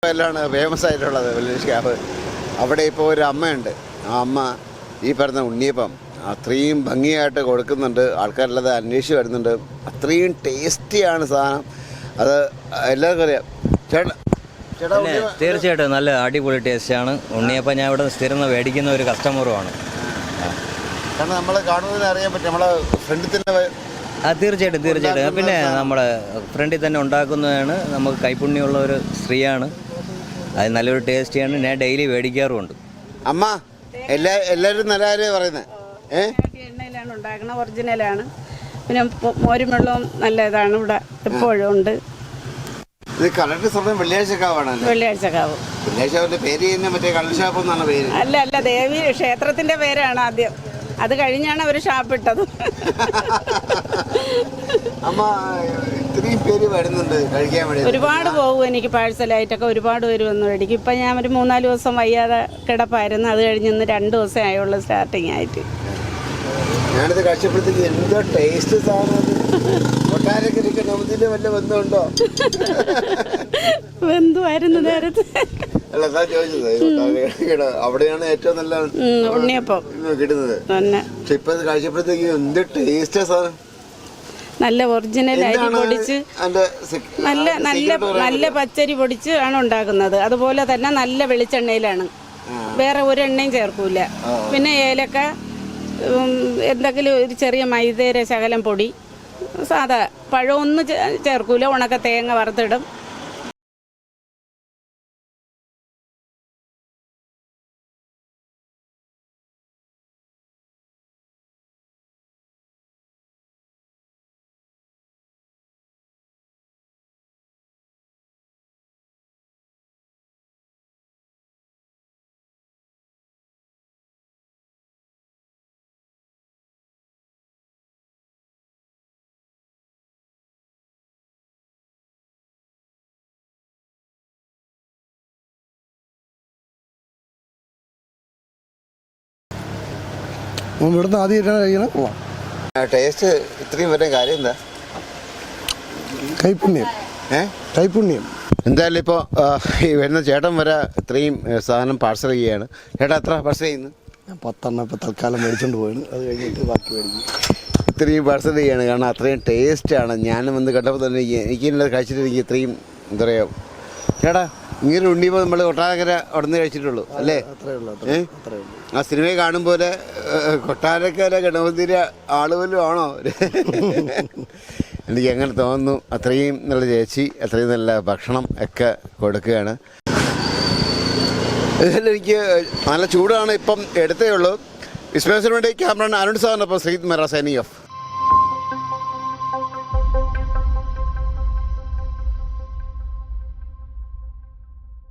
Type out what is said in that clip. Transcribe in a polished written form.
എല്ലാം ഫേമസ് ആയിട്ടുള്ളത് വെള്ളിയാഴ്ച ക്യാമ്പ്. അവിടെ ഇപ്പോൾ ഒരു അമ്മയുണ്ട്. ആ അമ്മ ഈ പറഞ്ഞ ഉണ്ണിയപ്പം അത്രയും ഭംഗിയായിട്ട് കൊടുക്കുന്നുണ്ട്. ആൾക്കാരെല്ലാം അന്വേഷിച്ച് വരുന്നുണ്ട്. അത്രയും ടേസ്റ്റിയാണ് സാധനം. അത് എല്ലാവർക്കും അറിയാം. ചേട്ടാ തീർച്ചയായിട്ടും നല്ല അടിപൊളി ടേസ്റ്റാണ് ഉണ്ണിയപ്പം. ഞാൻ ഇവിടെ സ്ഥിരം മേടിക്കുന്ന ഒരു കസ്റ്റമറുമാണ്. കാരണം നമ്മൾ കാണുന്നതിന് അറിയാൻ പറ്റും. നമ്മളെ ഫ്രണ്ടിൽ തന്നെ തീർച്ചയായിട്ടും പിന്നെ നമ്മുടെ ഫ്രണ്ടിൽ തന്നെ ഉണ്ടാക്കുന്നതാണ്. നമുക്ക് കൈപ്പുണ്യമുള്ള ഒരു സ്ത്രീയാണ്. അത് നല്ലൊരു ടേസ്റ്റിയാണ്. ഞാൻ ഡെയിലി മേടിക്കാറുമുണ്ട്. അമ്മ എല്ലാവരും നല്ല കാര്യം പറയുന്നത്. എണ്ണയിലാണ് ഉണ്ടാക്കുന്നത്, ഒറിജിനലാണ്. പിന്നെ മോരും വെള്ളവും നല്ല ഇതാണ് ഇവിടെ എപ്പോഴും ഉണ്ട്. ഇത് കലക്ടർ സമയം വെള്ളിയാഴ്ച കാവാണല്ലോ. വെള്ളിയാഴ്ച കാവ്. വെള്ളിയാഴ്ച അവരുടെ പേര് ചെയ്യുന്ന മറ്റേ കള്ള് ഷാപ്പ് എന്നാണ് പേര്. അല്ല ദേവി ക്ഷേത്രത്തിന്റെ പേരാണ് ആദ്യം. അത് കഴിഞ്ഞാണ് അവർ ഷാപ്പ് ഇട്ടത്. അമ്മ ഇത്രയും പേര് വരുന്നുണ്ട് കഴിക്കാൻ വേണ്ടി. ഒരുപാട് പോകും. എനിക്ക് പാഴ്സലായിട്ടൊക്കെ ഒരുപാട് പേര് വന്നു മേടിക്കും. ഇപ്പം ഞാൻ ഒരു 3-4 ദിവസം വയ്യാതെ കിടപ്പായിരുന്നു. അത് കഴിഞ്ഞ് ഇന്ന് 2 ദിവസം ആയുള്ളൂ സ്റ്റാർട്ടിങ് ആയിട്ട്. ഞാനിത് കഴിച്ചപ്പോഴത്തേക്ക് എന്തോ ടേസ്റ്റ് സാധനം. കൊട്ടാരക്കരയ്ക്ക് നമുക്കിന്റെ വല്ല ബന്ധമുണ്ടോ? ബന്ധുവായിരുന്നു നേരത്തെ. അല്ല ഞാൻ ചോദിച്ചത് അവിടെയാണ് ഏറ്റവും നല്ല ഉണ്ണിയപ്പം കിട്ടുന്നത്. പക്ഷെ ഇപ്പൊ കഴിച്ചപ്പോഴത്തേക്ക് എന്ത് ടേസ്റ്റ് സാധനം. നല്ല ഒറിജിനൽ അരി പൊടിച്ച് നല്ല പച്ചരി പൊടിച്ച് ആണ് ഉണ്ടാക്കുന്നത്. അതുപോലെ തന്നെ നല്ല വെളിച്ചെണ്ണയിലാണ്. വേറെ ഒരു എണ്ണയും ചേർക്കൂല. പിന്നെ ഏലക്ക, എന്തെങ്കിലും ഒരു ചെറിയ മൈദയുടെ ശകലം പൊടി, സാധാ പഴമൊന്നും ചേർക്കൂല. ഉണക്ക തേങ്ങ വറുത്തിടും. ഇവിടുന്ന് ആദ്യമായിട്ടാണ് കഴിക്കണം. ടേസ്റ്റ് ഇത്രയും വരെ കാര്യം എന്താ? കൈപ്പുണ്യം. എന്തായാലും ഇപ്പോൾ ഈ വരുന്ന ചേട്ടൻ വരെ ഇത്രയും സാധനം പാഴ്സൽ ചെയ്യുകയാണ്. ചേട്ടാ എത്ര പാഴ്സൽ ചെയ്യുന്നു? ഞാൻ 10 ഇപ്പോൾ തൽക്കാലം മേടിച്ചുകൊണ്ട് പോയാണ്. അത് കഴിഞ്ഞിട്ട് ബാക്കി മേടിക്കും. ഇത്രയും പാഴ്സൽ ചെയ്യുകയാണ്. കാരണം അത്രയും ടേസ്റ്റാണ്. ഞാനും വന്ന് കണ്ടപ്പോൾ തന്നെ എനിക്ക് കഴിച്ചിട്ട് എനിക്ക് ഇത്രയും എന്താ പറയുക. ചേട്ടാ ഇങ്ങനെ ഉണ്ണിയപ്പോൾ നമ്മൾ കൊട്ടാരക്കര അവിടെ നിന്ന് കഴിച്ചിട്ടുള്ളൂ അല്ലേ? ആ സിനിമയെ കാണും പോലെ കൊട്ടാരക്കര ഗണപതിയുടെ ആളുപോലും ആണോ? എനിക്ക് അങ്ങനെ തോന്നുന്നു. അത്രയും നല്ല ചേച്ചി, അത്രയും നല്ല ഭക്ഷണം ഒക്കെ കൊടുക്കുകയാണ്. എനിക്ക് നല്ല ചൂടാണ്. ഇപ്പം എടുത്തേ ഉള്ളൂ. വിസ്മയത്തിന് വേണ്ടി ക്യാമറ അരുൺ സാറിനൊപ്പം ശ്രീത് മെറ സൈനിങ് ഓഫ്.